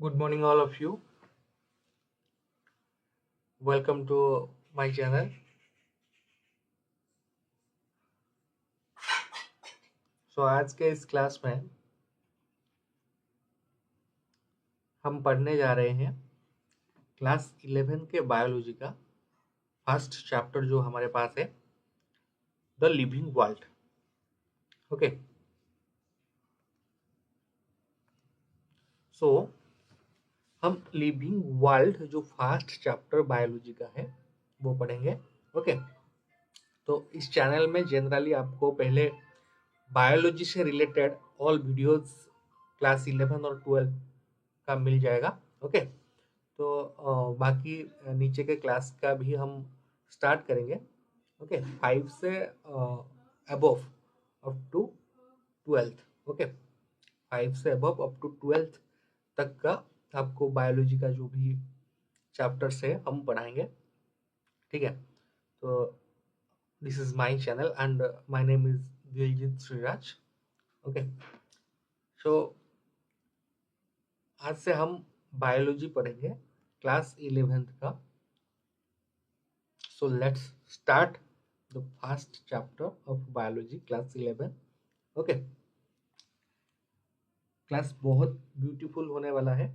Good morning, all of you. Welcome to my channel. आज के इस क्लास में हम पढ़ने जा रहे हैं क्लास 11 के बायोलॉजी का फर्स्ट चैप्टर जो हमारे पास है द लिविंग वर्ल्ड। ओके, सो हम लिविंग वर्ल्ड जो फर्स्ट चैप्टर बायोलॉजी का है वो पढ़ेंगे। ओके, तो इस चैनल में जनरली आपको पहले बायोलॉजी से रिलेटेड ऑल वीडियोस क्लास 11 और 12 का मिल जाएगा। ओके, तो बाकी नीचे के क्लास का भी हम स्टार्ट करेंगे। ओके, 5 से above up to 12th। Okay, 5 से अबव अप टू 12th तक का आपको बायोलॉजी का जो भी चैप्टर्स है हम पढ़ाएंगे। ठीक है, तो this is my channel and my name is Diljit Shriraj. Okay, so आज से हम बायोलॉजी पढ़ेंगे क्लास 11th का। So let's start the first chapter of biology class 11। Okay, class बहुत ब्यूटीफुल होने वाला है।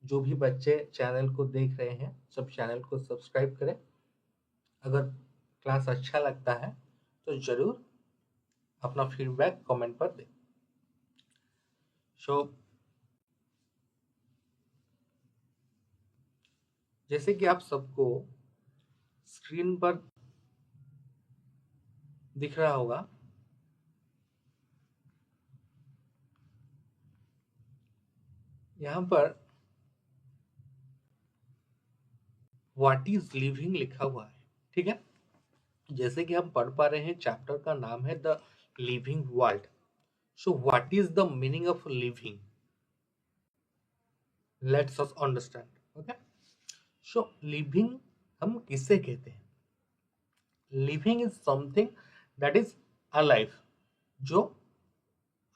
जो भी बच्चे चैनल को देख रहे हैं सब चैनल को सब्सक्राइब करें। अगर क्लास अच्छा लगता है तो जरूर अपना फीडबैक कमेंट पर दें। सो जैसे कि आप सबको स्क्रीन पर दिख रहा होगा, यहाँ पर व्हाट इज लिविंग लिखा हुआ है। ठीक है, जैसे कि हम पढ़ पा रहे हैं चैप्टर का नाम है the living world. So what is the meaning of living, let's us understand. Okay, so living हम किसे कहते हैं? Living is something that is alive, जो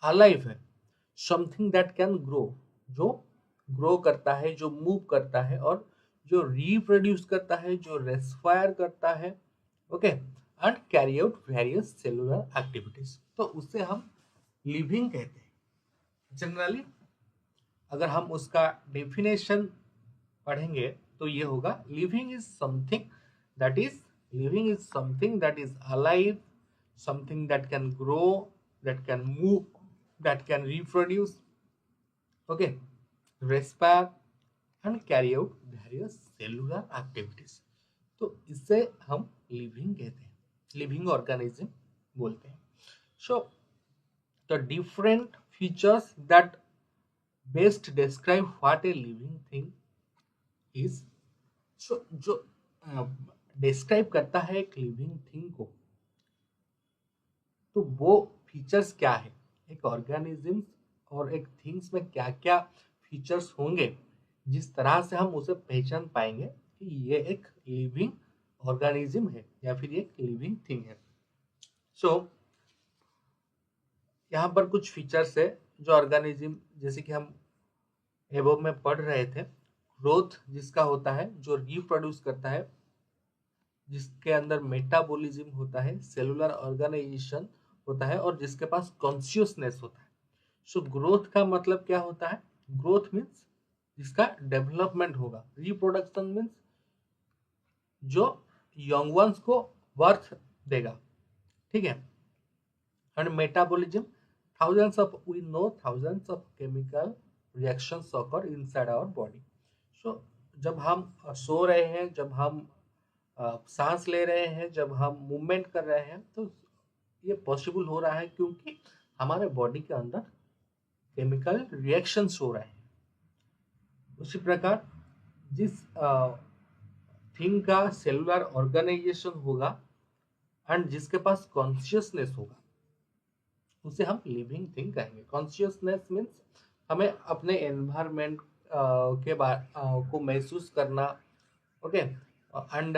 अलाइव है। समथिंग दैट कैन ग्रो, जो ग्रो करता है, जो मूव करता है और जो रिप्रोड्यूस करता है, जो रेस्पायर करता है। Okay, and carry out various cellular activities, तो उससे हम लिविंग कहते हैं जनरली। अगर हम उसका डेफिनेशन पढ़ेंगे तो ये होगा, living is something that is living is something that is alive, something that can grow, that can move, that can reproduce, okay, respire and carry out various cellular activities. तो इससे हम लिविंग कहते हैं, living organism बोलते हैं। So the different features that best describe what a living thing is. So जो describe करता है एक लिविंग थिंग को, तो वो फीचर्स क्या है, एक ऑर्गेनिज्म और एक थिंग्स में क्या क्या फीचर्स होंगे जिस तरह से हम उसे पहचान पाएंगे कि ये एक लिविंग ऑर्गेनिज्म है या फिर एक लिविंग थिंग है। सो यहाँ पर कुछ फीचर्स है जो ऑर्गेनिज्म, जैसे कि हम एबव में पढ़ रहे थे, ग्रोथ जिसका होता है, जो रिप्रोड्यूस करता है, जिसके अंदर मेटाबॉलिज्म होता है, सेलुलर ऑर्गेनाइजेशन होता है और जिसके पास कॉन्शियसनेस होता है। सो ग्रोथ का मतलब क्या होता है? ग्रोथ मीन्स जिसका डेवलपमेंट होगा। रिप्रोडक्शन मीन्स जो यंग वंस को बर्थ देगा। ठीक है, and metabolism, thousands of chemical reactions occur inside our body. So जब हम सो रहे हैं, जब हम सांस ले रहे हैं, जब हम मूवमेंट कर रहे हैं, तो ये पॉसिबल हो रहा है क्योंकि हमारे बॉडी के अंदर केमिकल रिएक्शंस हो रहे हैं। उसी प्रकार जिस थिंग का सेलुलर ऑर्गेनाइजेशन होगा एंड जिसके पास कॉन्शियसनेस होगा उसे हम लिविंग थिंग कहेंगे। कॉन्शियसनेस मीन्स हमें अपने एनवायरमेंट के को महसूस करना। ओके, एंड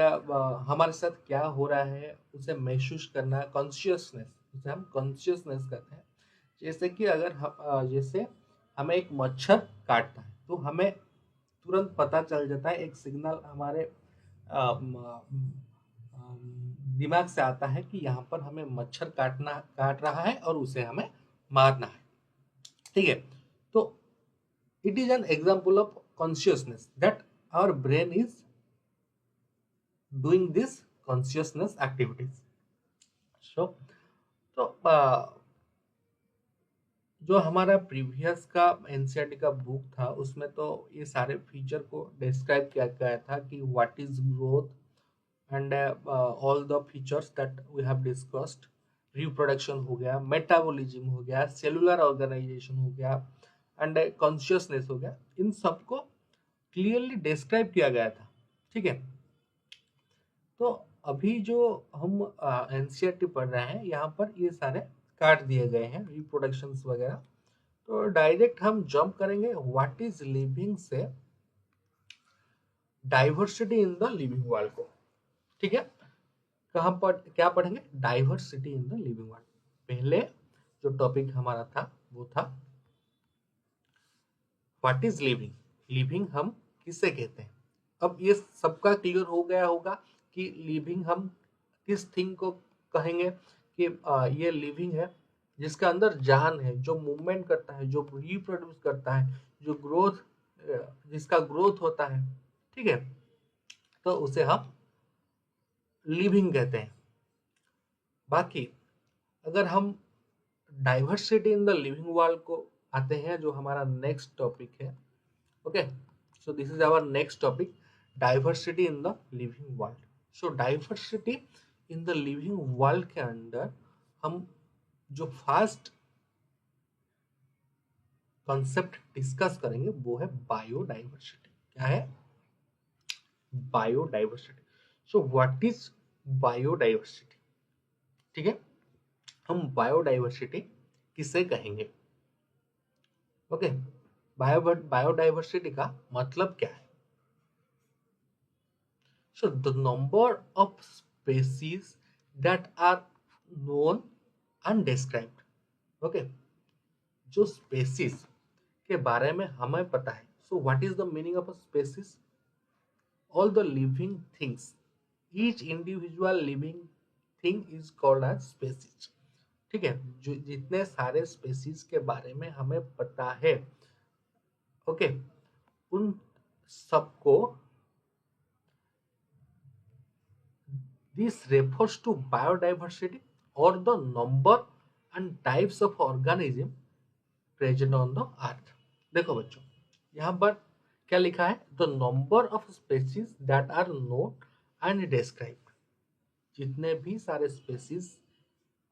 हमारे साथ क्या हो रहा है उसे महसूस करना, कॉन्शियसनेस, उसे हम कॉन्शियसनेस कहते हैं। जैसे कि अगर जैसे हमें एक मच्छर काटता है तो हमें तुरंत पता चल जाता है, एक सिग्नल हमारे दिमाग से आता है कि यहाँ पर हमें मच्छर काट रहा है और उसे हमें मारना है। ठीक है, तो it is an example of consciousness that our brain is doing this consciousness activities. So तो जो हमारा प्रीवियस का एनसीईआरटी का बुक था उसमें तो ये सारे फीचर को डिस्क्राइब किया गया था कि what is growth and all the features that we have discussed. Reproduction हो गया, मेटाबॉलिज्म हो गया, सेलुलर ऑर्गेनाइजेशन हो गया एंड कॉन्शियसनेस हो गया, इन सबको क्लियरली डिस्क्राइब किया गया था। ठीक है, तो अभी जो हम एनसीईआरटी पढ़ रहे हैं यहाँ पर ये सारे काट दिए गए हैं रिप्रोडक्शंस वगैरह। तो डायरेक्ट हम जंप करेंगे व्हाट इज लिविंग से diversity in the living world को। ठीक है, कहां पर क्या पढ़ेंगे? Diversity in the living world. पहले जो टॉपिक हमारा था वो था व्हाट इज लिविंग। लिविंग हम किसे कहते हैं? अब ये सबका क्लियर हो गया होगा कि लिविंग हम किस थिंग को कहेंगे कि ये लिविंग है जिसके अंदर जान है, जो मूवमेंट करता है, जो रिप्रोड्यूस करता है, जो ग्रोथ जिसका ग्रोथ होता है। ठीक है, तो उसे हम लिविंग कहते हैं। बाकी अगर हम diversity in the living world को आते हैं, जो हमारा नेक्स्ट टॉपिक है। Okay, so this is our next topic, diversity in the living world. So diversity in the living world के अंदर हम जो फर्स्ट कॉन्सेप्ट डिस्कस करेंगे वो है बायोडाइवर्सिटी। क्या है? Biodiversity. So what is biodiversity? ठीक है, हम बायोडाइवर्सिटी किसे कहेंगे? ओके, बायोडाइवर्सिटी का मतलब क्या है? So the number of species that are known and described. Okay, जो स्पेसीज के बारे में हमें पता है। So what is the meaning of a species? All the living things, each individual living thing is called as species. ठीक है, जो जितने सारे स्पेसीज के बारे में हमें पता है, ओके, उन सबको दिस रेफर्स टू बायोडाइवर्सिटी और the number and types of organism present on the earth. देखो बच्चों, यहाँ पर क्या लिखा है? The number of species that are known and described. जितने भी सारे स्पेसीज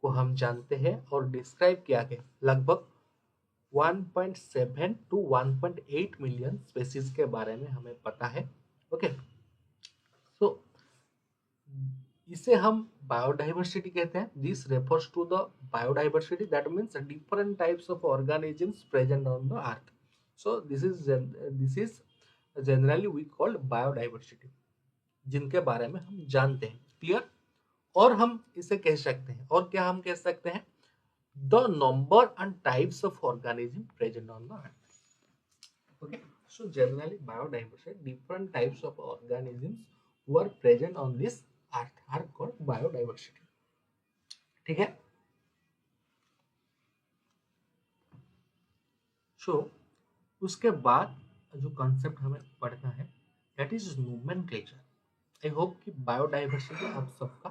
को हम जानते हैं और डिस्क्राइब किया गया, लगभग 1.7 टू 1.8 मिलियन स्पेसीज के बारे में हमें पता है। ओके, सो इसे हम बायोडाइवर्सिटी कहते हैं। This refers to the biodiversity, that means different types of organisms present on the earth. So this is generally we called biodiversity, जिनके बारे में हम जानते हैं। क्लियर? और हम इसे कह सकते हैं, और क्या हम कह सकते हैं? The number and types of organism present on the earth. Okay, so generally biodiversity, different types of organisms who are present on this earth are called biodiversity. ठीक है, सो उसके बाद जो कॉन्सेप्ट हमें पढ़ना है that is nomenclature. I hope कि biodiversity आप सबका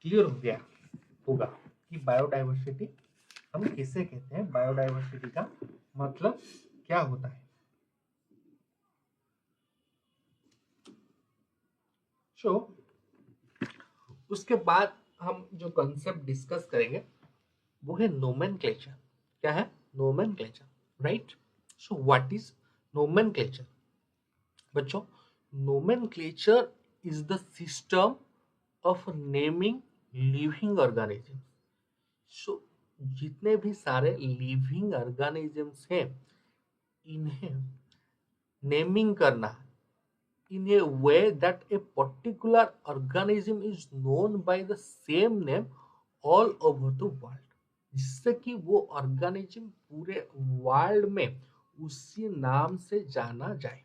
क्लियर हो गया होगा कि बायोडाइवर्सिटी हम किसे कहते हैं, बायोडाइवर्सिटी का मतलब क्या होता है। सो उसके बाद हम जो कॉन्सेप्ट डिस्कस करेंगे वो है नोमेनक्लेचर। क्या है? Nomenclature, right? So what is nomenclature? बच्चों, nomenclature is the system of naming living organism. So जितने भी सारे लिविंग ऑर्गेनिजम्स हैं, इन्हें नेमिंग करना in a way that a particular organism is known by the same name all over the world, जिससे कि वो ऑर्गेनिज्म पूरे वर्ल्ड में उसी नाम से जाना जाए।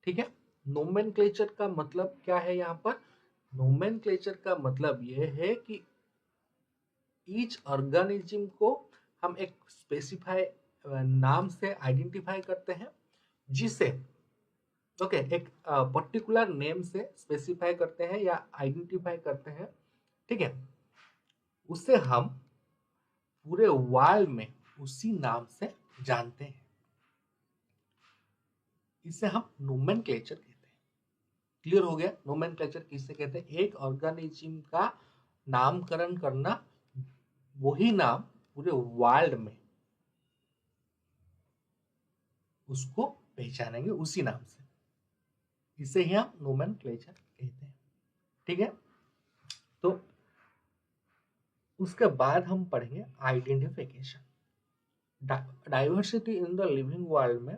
ठीक है, नोमेनक्लेचर का मतलब क्या है यहाँ पर? नोमेनक्लेचर का मतलब यह है कि ईच ऑर्गेनिज्म को हम एक स्पेसिफाई नाम से आइडेंटिफाई करते हैं, जिसे ओके एक पर्टिकुलर नेम से स्पेसिफाई करते हैं या आइडेंटिफाई करते हैं। ठीक है, उसे हम पूरे वर्ल्ड में उसी नाम से जानते हैं। इसे हम नोमेनक्लेचर कहते हैं। क्लियर हो गया? नोमेनक्लेचर किसे कहते हैं? एक ऑर्गेनिज्म का नामकरण करना, वही नाम पूरे वर्ल्ड में उसको पहचानेंगे उसी नाम से, इसे ही हम नोमेनक्लेचर कहते हैं। ठीक है, तो उसके बाद हम पढ़ेंगे identification. Diversity in the living world में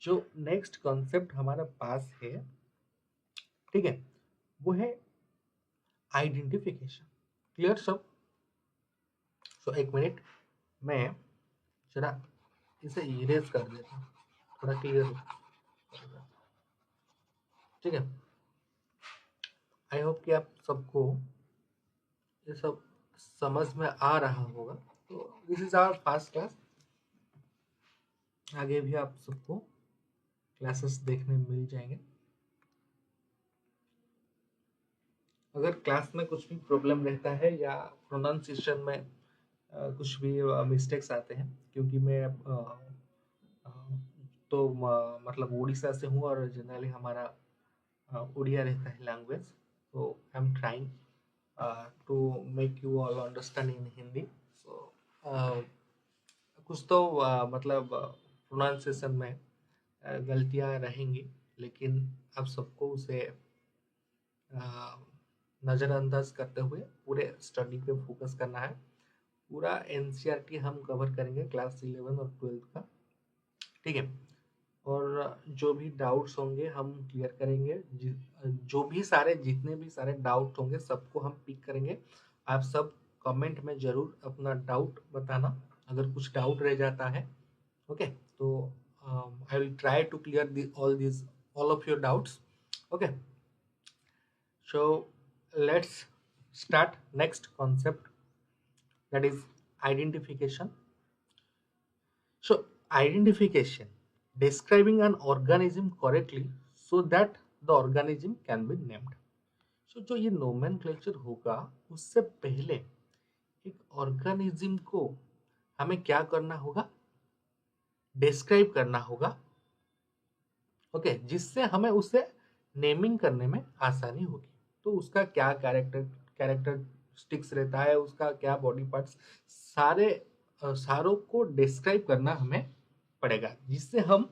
जो नेक्स्ट कॉन्सेप्ट हमारे पास है, ठीक है, वो है आइडेंटिफिकेशन। क्लियर सब? सो एक मिनट, मैं जरा इसे इरेज कर देता हूँ, थोड़ा क्लियर हो। ठीक है, आई होप कि आप सबको ये सब समझ में आ रहा होगा। तो this is our first class. आगे भी आप सबको क्लासेस देखने मिल जाएंगे। अगर क्लास में कुछ भी प्रॉब्लम रहता है या प्रोनाउंसिएशन में कुछ भी मिस्टेक्स आते हैं, क्योंकि मैं तो मतलब उड़ीसा से हूँ और जनरली हमारा उड़िया रहता है लैंग्वेज, तो I am trying to make you all understand in Hindi. So कुछ तो मतलब प्रोनाउंसिएशन में गलतियाँ रहेंगी, लेकिन आप सबको उसे नज़रअंदाज करते हुए पूरे स्टडी पे फोकस करना है। पूरा एनसीईआरटी हम कवर करेंगे क्लास 11 और 12 का। ठीक है, और जो भी डाउट्स होंगे हम क्लियर करेंगे। जो भी सारे जितने भी सारे डाउट होंगे सबको हम पिक करेंगे। आप सब कमेंट में जरूर अपना डाउट बताना अगर कुछ डाउट रह जाता है। ओके, तो I will try to clear all of your doubts. Okay, so let's start next concept, that is identification. So identification, describing an organism correctly so that the organism can be named. So जो ये nomenclature होगा, उससे पहले एक organism को हमें क्या करना होगा? डिस्क्राइब करना होगा। ओके, जिससे हमें उसे नेमिंग करने में आसानी होगी। तो उसका क्या कैरेक्टरिस्टिक्स रहता है, उसका क्या बॉडी पार्ट्स, सारों को डिस्क्राइब करना हमें पड़ेगा, जिससे हम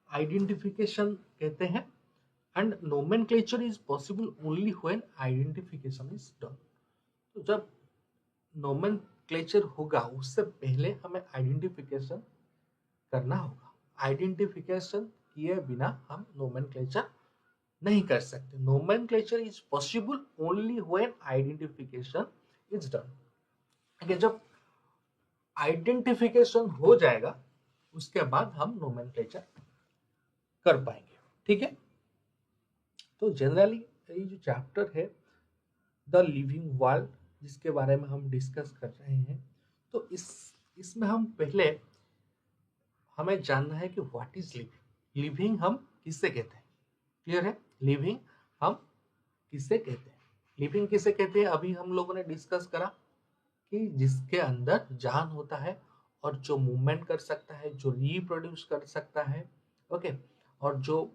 आइडेंटिफिकेशन कहते हैं। And nomenclature is possible only when identification is done. तो जब नोमेनक्लेचर होगा उससे पहले हमें आइडेंटिफिकेशन करना होगा। आइडेंटिफिकेशन किए बिना हम नोमेनक्लेचर नहीं कर सकते। Nomenclature is possible only when identification is done. ठीक है, जब आइडेंटिफिकेशन हो जाएगा उसके बाद हम नोमेनक्लेचर कर पाएंगे। ठीक है, तो जनरली ये जो चैप्टर है द लिविंग वर्ल्ड, जिसके बारे में हम डिस्कस कर रहे हैं, तो इसमें हम पहले हमें जानना है कि व्हाट इज लिविंग। लिविंग हम किससे कहते हैं? क्लियर है? लिविंग हम किसे कहते हैं? लिविंग किसे कहते हैं? अभी हम लोगों ने डिस्कस करा कि जिसके अंदर जान होता है और जो मूवमेंट कर सकता है, जो रिप्रोड्यूस कर सकता है। ओके, और जो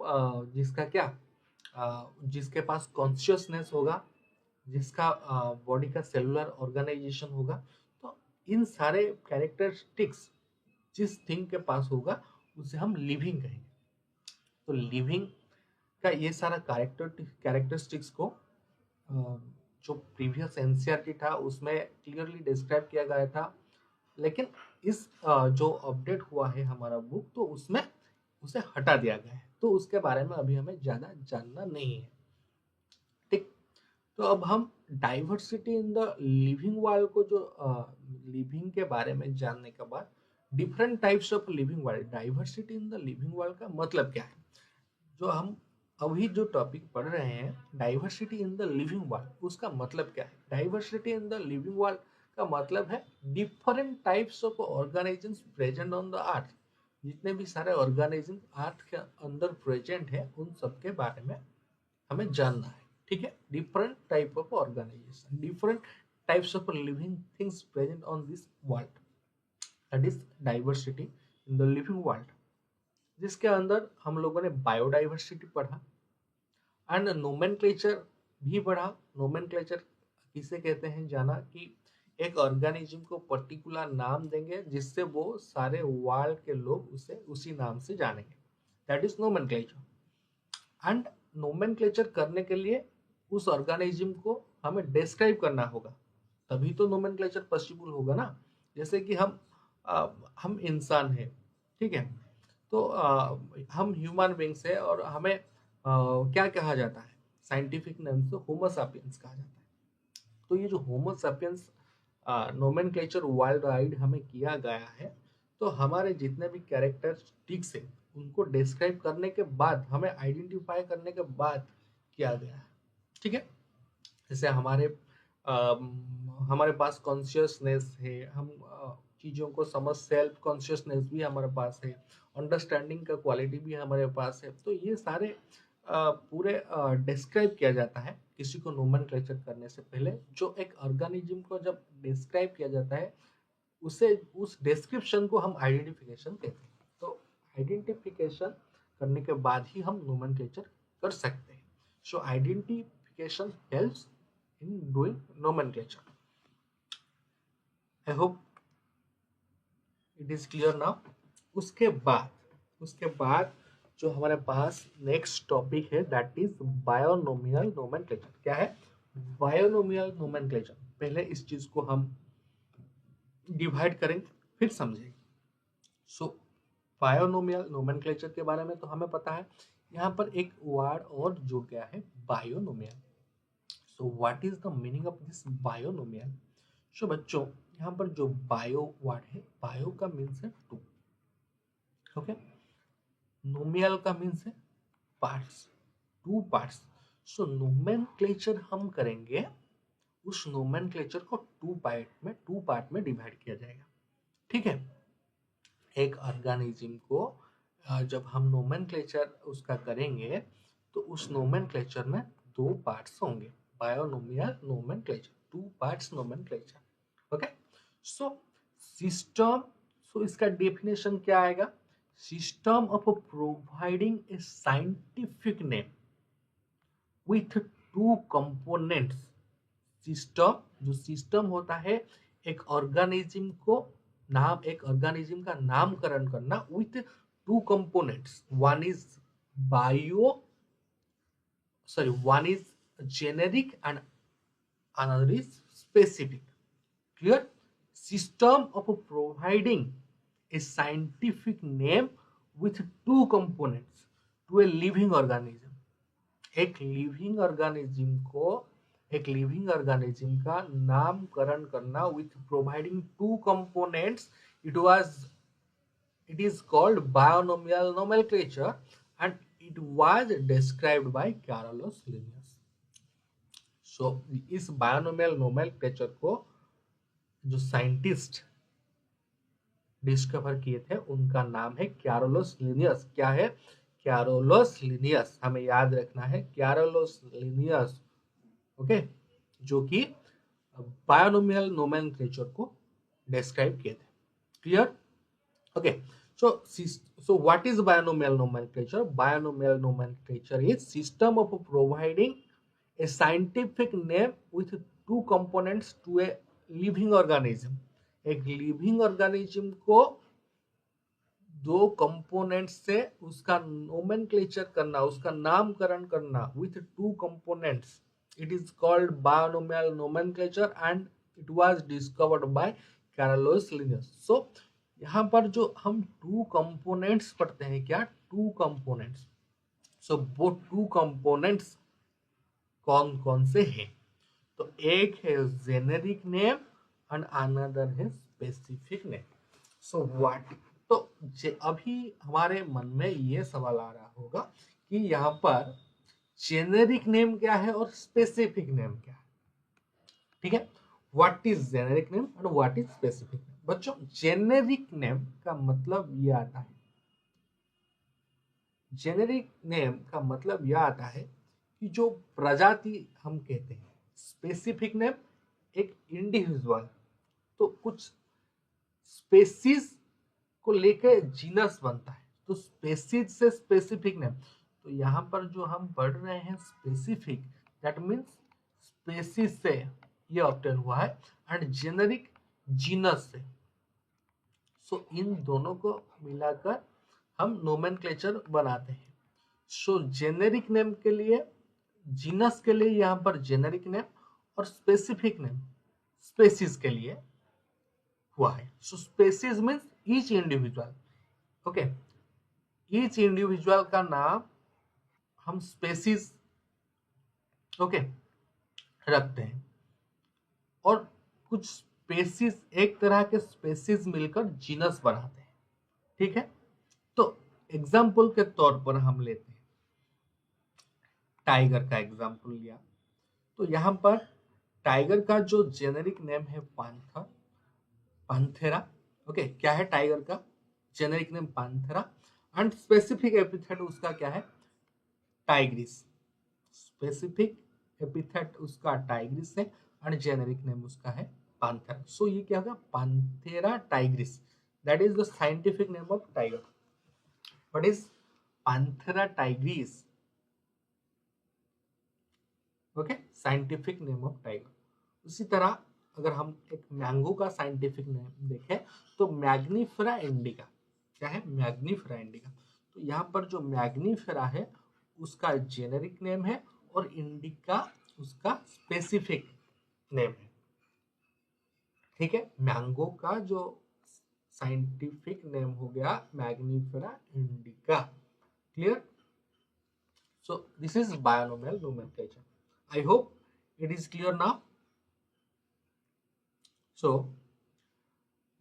जिसका क्या जिसके पास कॉन्शियसनेस होगा, जिसका बॉडी का सेलुलर ऑर्गेनाइजेशन होगा। तो इन सारे कैरेक्टरिस्टिक्स जिस थिंग के पास होगा उसे हम लिविंग कहेंगे। तो लिविंग का ये सारा कैरेक्टरिस्टिक्स को जो प्रीवियस एनसीईआरटी था उसमें क्लियरली डिस्क्राइब किया गया था, लेकिन इस जो अपडेट हुआ है हमारा बुक, तो उसमें उसे हटा दिया गया है। तो उसके बारे में अभी हमें ज्यादा जानना नहीं है। ठीक, तो अब हम diversity in the living world को, जो लिविंग के बारे में जानने के बाद different types of living world, diversity in the living world का मतलब क्या है? जो हम अभी जो टॉपिक पढ़ रहे हैं diversity in the living world, उसका मतलब क्या है? Diversity in the living world का मतलब है different types of organisms present on the अर्थ। जितने भी सारे ऑर्गेनिज्म अर्थ के अंदर प्रेजेंट है उन सब के बारे में हमें जानना है। ठीक है, different type of organisation, different types of living things present on this world, that is diversity in the living world, जिसके अंदर हम लोगों ने बायोडाइवर्सिटी पढ़ा एंड नोमेनक्लेचर भी पढ़ा। नोमेनक्लेचर किसे कहते हैं जाना कि एक ऑर्गेनिज्म को पर्टिकुलर नाम देंगे जिससे वो सारे वर्ल्ड के लोग उसे उसी नाम से जानेंगे, that is nomenclature. And nomenclature करने के लिए उस ऑर्गेनिज्म को हमें डिस्क्राइब करना होगा, तभी तो नोमेनक्लेचर पॉसिबल होगा ना। जैसे कि हम इंसान हैं, ठीक है, तो हम ह्यूमन बींग्स है और हमें क्या कहा जाता है? साइंटिफिक नेम से होमो सापियंस कहा जाता है। तो ये जो होमो सापियंस नोमेनक्लेचर वर्ल्ड वाइड हमें किया गया है, तो हमारे जितने भी कैरेक्टरिस्टिक्स है उनको डिस्क्राइब करने के बाद, हमें आइडेंटिफाई करने के बाद किया गया है। ठीक है, जैसे हमारे पास कॉन्शियसनेस है, हम चीज़ों को समझ, सेल्फ कॉन्शियसनेस भी हमारे पास है, अंडरस्टैंडिंग का क्वालिटी भी हमारे पास है। तो ये सारे पूरे डिस्क्राइब किया जाता है किसी को नोमेनक्लेचर करने से पहले। जो एक ऑर्गेनिज्म को जब डिस्क्राइब किया जाता है उसे, उस डिस्क्रिप्शन को हम आइडेंटिफिकेशन कहते हैं। तो आइडेंटिफिकेशन करने के बाद ही हम नोमेनक्लेचर कर सकते हैं। So identification helps in doing nomenclature. I hope it is clear now. उसके बाद जो हमारे पास नेक्स्ट टॉपिक है दैट इज बायोनोमियल नोमेनक्लेचर। क्या है बायोनोमियल नोमेनक्लेचर? पहले इस चीज को हम डिवाइड करेंगे फिर समझेंगे। सो बायोनोमियल नोमेनक्लेचर के बारे में तो हमें पता है। यहाँ पर एक वर्ड और जुड़ गया है, binomial. So what is the meaning of this binomial? So बच्चों, यहाँ पर जो बायो वर्ड है, बायो का मीन्स है टू, ओके, नोमियल का मीन्स है parts, two parts. So nomenclature हम करेंगे, उस नोमेनक्लेचर को टू पार्ट में डिवाइड किया जाएगा। ठीक है, एक ऑर्गेनिज्म को जब हम नोमेनक्लेचर उसका करेंगे तो उस नोमेनक्लेचर में दो पार्ट्स होंगे, binomial nomenclature, two parts nomenclature. Okay, so system, so इसका डेफिनेशन क्या आएगा? System of providing a scientific name with two components. System, जो सिस्टम होता है एक ऑर्गेनिज्म को नाम, एक ऑर्गेनिज्म का नामकरण करना with two components, one is bio, sorry, one is generic and another is specific. Clear? System of providing a scientific name with two components to a living organism. एक लिविंग ऑर्गेनिज्म को, एक living organism का नामकरण करना with providing two components, it is called binomial nomenclature and it was described by Carolus Linnaeus. So इस binomial nomenclature को जो scientist discover किए थे उनका नाम है कैरोलस लिनियस। क्या है? कैरोलस लिनियस, हमें याद रखना है कैरोलस लिनियस। ओके, जो कि बायोनोमियल नोमेनक्लेचर को डिस्क्राइब किए थे। Clear? Okay, so what is binomial nomenclature? Binomial nomenclature is system of providing a scientific name with two components to a living organism. एक लिविंग ऑर्गेनिज्म को दो component से उसका नोमेनक्लेचर करना, उसका नामकरण करना with two components, it is called binomial nomenclature and it was discovered by Carolus Linnaeus. So यहाँ पर जो हम टू कंपोनेंट्स पढ़ते हैं, क्या टू कंपोनेंट्स? सो वो टू कंपोनेंट्स कौन कौन से हैं? तो एक है जेनेरिक नेम एंड अनदर है स्पेसिफिक नेम। सो व्हाट, तो अभी हमारे मन में ये सवाल आ रहा होगा कि यहाँ पर जेनेरिक नेम क्या है और स्पेसिफिक नेम क्या है। ठीक है, व्हाट इज जेनेरिक नेम और व्हाट इज स्पेसिफिक नेम। बच्चों, जेनेरिक नेम का मतलब ये आता है, जेनेरिक नेम का मतलब यह आता है कि जो प्रजाति हम कहते हैं। स्पेसिफिक नेम एक इंडिविजुअल, तो कुछ स्पेसीज को लेकर जीनस बनता है, तो स्पेसीज से स्पेसिफिक नेम। तो यहाँ पर जो हम पढ़ रहे हैं स्पेसिफिक, दैट मीन्स स्पेसीज से ये ऑब्टेन हुआ है, एंड जेनेरिक जीनस से। सो इन दोनों को मिलाकर हम नोमेनक्लेचर बनाते हैं। सो जेनेरिक नेम के लिए, जीनस के लिए यहाँ पर जेनेरिक नेम, और स्पेसिफिक नेम स्पेसीज के लिए हुआ है। सो species means each individual. Okay, each individual का नाम हम स्पेसीज ओके रखते हैं, और कुछ स्पेसीज, एक तरह के स्पेसीज मिलकर जीनस बनाते हैं। ठीक है, तो एग्जाम्पल के तौर पर हम लेते हैं, टाइगर का एग्जाम्पल लिया, तो यहाँ पर टाइगर का जो जेनेरिक नेम है पांथर, पांथेरा। ओके, क्या है टाइगर का generic name? पांथेरा। And specific epithet उसका क्या है? टाइग्रिस। स्पेसिफिक एपिथेट उसका टाइग्रिस है, एंड जेनेरिक नेम उसका है पांथेरा। सो ये क्या होगा? पांथेरा Tigris, that is the scientific name of tiger. What is पांथेरा Tigris? Okay, scientific name of tiger. उसी तरह अगर हम एक मैंगो का साइंटिफिक नेम देखें तो मैग्निफेरा इंडिका। क्या है? Mangifera indica. तो यहाँ पर जो मैग्निफेरा है उसका जेनेरिक नेम है, और इंडिका उसका स्पेसिफिक नेम है। ठीक है, मैंगो का जो साइंटिफिक नेम हो गया Mangifera indica. Clear? So this is binomial nomenclature. I hope it is clear now. So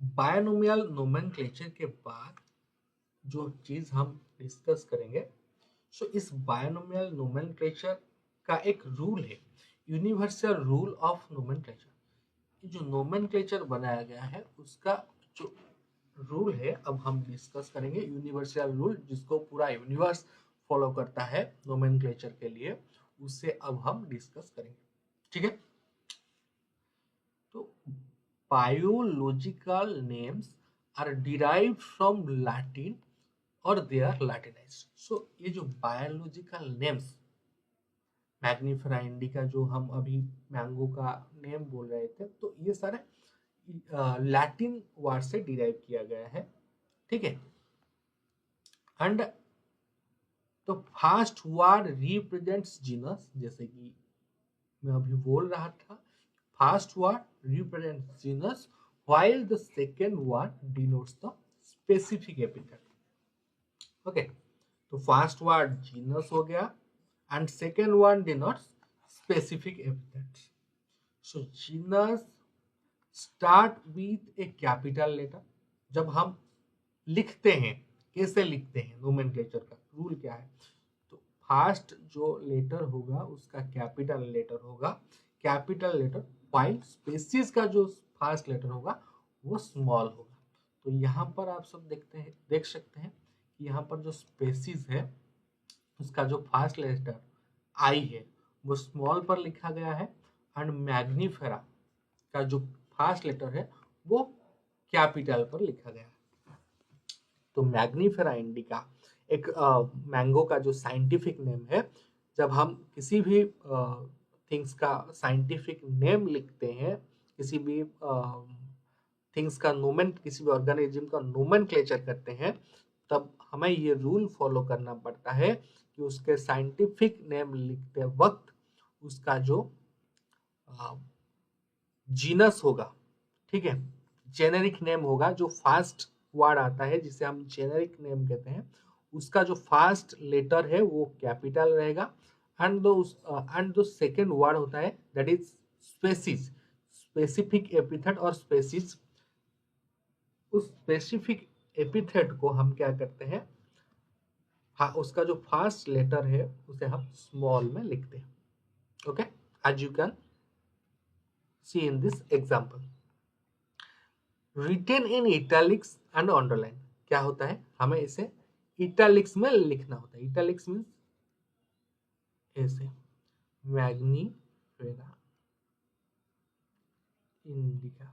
binomial nomenclature के बाद जो चीज हम डिस्कस करेंगे, सो इस बायनोमियल नोमेनक्लेचर का एक रूल है, यूनिवर्सल रूल ऑफ नोमेनक्लेचर। जो नोमेनक्लेचर बनाया गया है उसका जो रूल है अब हम डिस्कस करेंगे, यूनिवर्सल रूल जिसको पूरा यूनिवर्स फॉलो करता है नोमेनक्लेचर के लिए, उससे अब हम डिस्कस करेंगे। ठीक है, तो biological names are derived from Latin or they are Latinized. So ये जो biological names, मैग्निफेरा इंडिका जो हम अभी मैंगो का नेम बोल रहे थे, तो ये सारे लैटिन वर्ड से डिराइव किया गया है। ठीक है, एंड तो फर्स्ट वर्ड रिप्रेजेंट्स जीनस, जैसे कि मैं अभी बोल रहा था, first word represents genus while the second word denotes the specific epithet. Okay, तो first word genus हो गया and second one denotes specific epithet. So genus start with a capital letter. जब हम लिखते हैं, कैसे लिखते हैं नोमेनक्लेचर का रूल क्या है? तो फर्स्ट जो लेटर होगा उसका कैपिटल लेटर होगा, कैपिटल लेटर, वाइल स्पेसिस का जो फर्स्ट लेटर होगा वो स्मॉल होगा। तो यहाँ पर आप सब देखते हैं, देख सकते हैं कि यहाँ पर जो स्पेसिस है उसका जो फर्स्ट लेटर आई है वो स्मॉल पर लिखा गया है, एंड मैग्निफेरा का जो फर्स्ट लेटर है वो कैपिटल पर लिखा गया है। तो मैग्निफेरा इंडिका एक मैंगो का जो साइंटिफिक नेम है। जब हम किसी भी थिंग्स का साइंटिफिक नेम लिखते हैं, किसी भी थिंग्स का किसी भी ऑर्गेनिज्म का नोमेनक्लेचर करते हैं, तब हमें ये रूल फॉलो करना पड़ता है कि उसके साइंटिफिक नेम लिखते वक्त उसका जो जीनस होगा, ठीक है, जेनेरिक नेम होगा, जो फर्स्ट वर्ड आता है जिसे हम जेनेरिक नेम कहते हैं, उसका जो फर्स्ट लेटर है वो कैपिटल रहेगा, एंड जो सेकेंड वर्ड होता है that is species, specific epithet और स्पेसिस, उस स्पेसिफिक एपिथेट को हम क्या करते हैं, उसका जो फर्स्ट लेटर है उसे हम स्मॉल में लिखते हैं. Okay, as you can see in this example. Written in italics and underline. क्या होता है, हमें इसे इटैलिक्स में लिखना होता है. इटैलिक्स मीन्स ऐसे, मैग्नीफेरा इंडिका.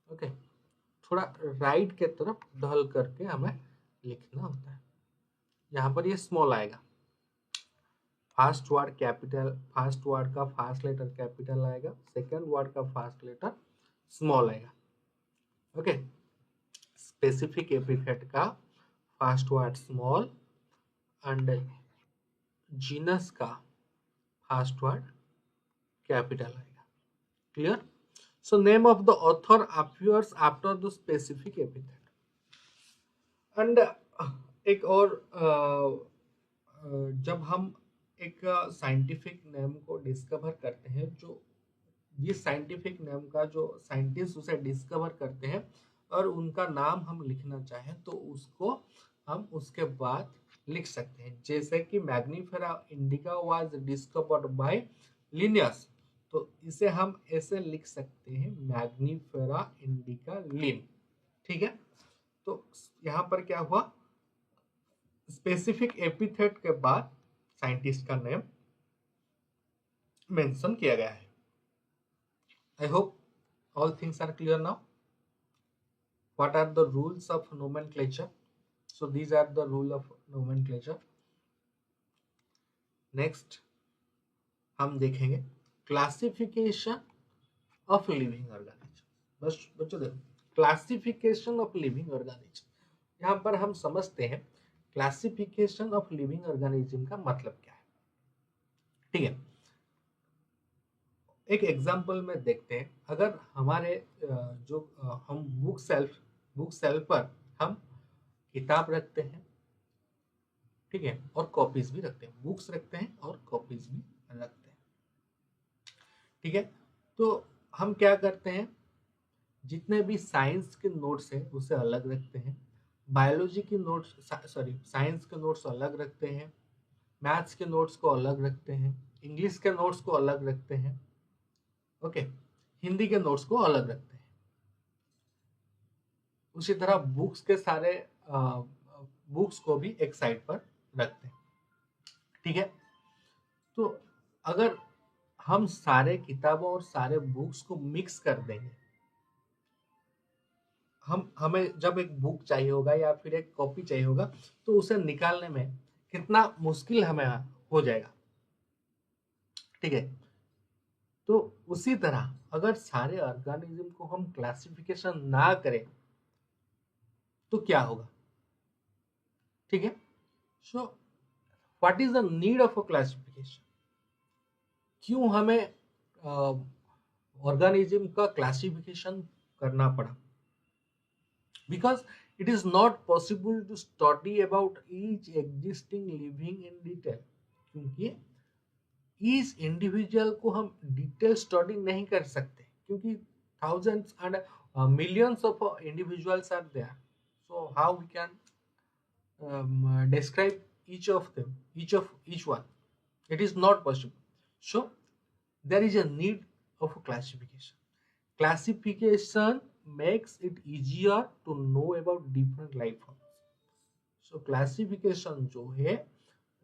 ओके, थोड़ा राइट के तरफ ढल करके हमें लिखना होता है. यहाँ पर ये स्मॉल आएगा. First word capital, first word का फर्स्ट लेटर कैपिटल आएगा, सेकंड वर्ड का फर्स्ट लेटर स्मॉल आएगा. ओके, स्पेसिफिक एपिथेट का first word small and genus का फर्स्ट वर्ड कैपिटल आएगा. Clear? So name of the author appears after the specific epithet. And एक और जब हम एक साइंटिफिक नेम को डिस्कवर करते हैं, जो जिस साइंटिफिक नेम का जो साइंटिस्ट उसे डिस्कवर करते हैं और उनका नाम हम लिखना चाहें तो उसको हम उसके बाद लिख सकते हैं. जैसे कि Mangifera indica was discovered bye Linnaeus, तो इसे हम ऐसे लिख सकते हैं, मैग्नीफेरा इंडिका लिन. ठीक है, तो यहाँ पर क्या हुआ, स्पेसिफिक एपिथेट के बाद साइंटिस्ट का नेम मेंशन किया गया है. I hope all things are clear now. What are the rules of nomenclature? So these are the rule of nomenclature. Next हम देखेंगे क्लासिफिकेशन ऑफ लिविंग ऑर्गेनिज्म. बस बच्चों देखो, क्लासिफिकेशन ऑफ लिविंग ऑर्गेनिज्म, यहाँ पर हम समझते हैं क्लासिफिकेशन ऑफ लिविंग ऑर्गेनिज्म का मतलब क्या है. ठीक है, एक एग्जांपल में देखते हैं. अगर हमारे जो हम बुक सेल्फ पर हम किताब रखते हैं, ठीक है, और कॉपीज भी रखते हैं. बुक्स रखते हैं और कॉपीज भी रखते हैं. ठीक है, तो हम क्या करते हैं, जितने भी साइंस के नोट्स हैं उसे अलग रखते हैं, बायोलॉजी की नोट्स साइंस के नोट्स अलग रखते हैं, मैथ्स के नोट्स को अलग रखते हैं, इंग्लिश के नोट्स को अलग रखते हैं. ओके, हिंदी के नोट्स को अलग रखते हैं. उसी तरह बुक्स के सारे बुक्स को भी एक साइड पर रखते हैं. ठीक है, तो अगर हम सारे किताबों और सारे बुक्स को मिक्स कर देंगे, हमें जब एक बुक चाहिए होगा या फिर एक कॉपी चाहिए होगा तो उसे निकालने में कितना मुश्किल हमें हो जाएगा. ठीक है, तो उसी तरह अगर सारे ऑर्गेनिज्म को हम क्लासिफिकेशन ना करें तो क्या होगा. ठीक है, so what is the need of a classification. क्यों हमें ऑर्गेनिज्म का क्लासिफिकेशन करना पड़ा. Because it is not possible to study about each existing living in detail. क्योंकि इस इंडिविजुअल को हम डिटेल स्टडी नहीं कर सकते, क्योंकि thousands and millions of individuals are there. So how we can describe each of them, each one? It is not possible. So there is a need of a classification. Classification makes it easier to know about different life forms. So classification जो है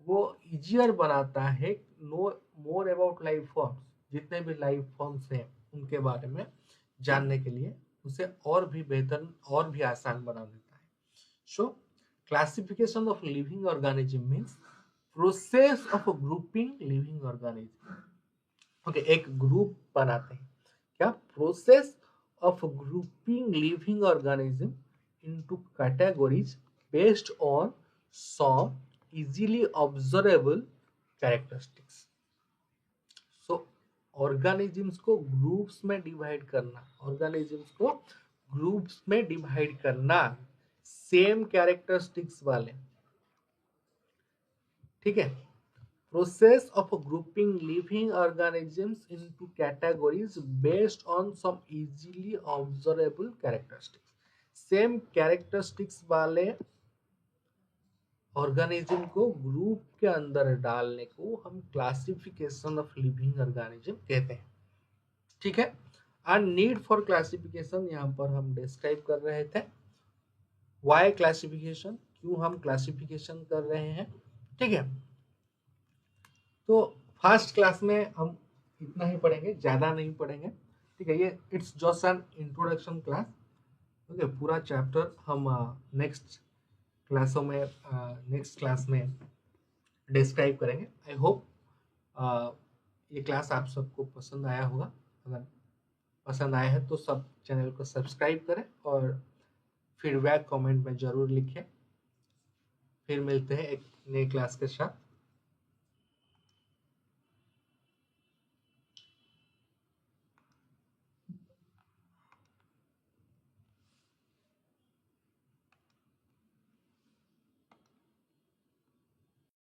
वो easier बनाता है know more about life forms. जितने भी life forms हैं उनके बारे में जानने के लिए उसे और भी बेहतर और भी आसान बना देता है. So classification of living organism means process of grouping living organism. Okay, एक ग्रुप बनाते हैं. क्या? Process of grouping living organism into categories based on some easily observable characteristics. So organisms को ग्रुप्स में डिवाइड करना, सेम कैरेक्टरिस्टिक्स वाले. ठीक है, process of grouping living organisms into categories based on some easily observable characteristics. Same characteristics वाले organism को group के अंदर डालने को हम क्लासिफिकेशन ऑफ लिविंग ऑर्गेनिज्म कहते हैं। ठीक है, एंड नीड फॉर क्लासिफिकेशन यहाँ पर हम डिस्क्राइब कर रहे थे। वाई क्लासिफिकेशन, क्यों हम क्लासिफिकेशन कर रहे हैं। ठीक है, तो फर्स्ट क्लास में हम इतना ही पढ़ेंगे, ज्यादा नहीं पढ़ेंगे। ठीक है, ये it's just an introduction class. Okay, पूरा चैप्टर हम नेक्स्ट क्लास में डिस्क्राइब करेंगे। आई होप ये क्लास आप सबको पसंद आया होगा। अगर पसंद आया है तो सब चैनल को सब्सक्राइब करें और फीडबैक कमेंट में जरूर लिखें। फिर मिलते हैं एक नई क्लास के साथ।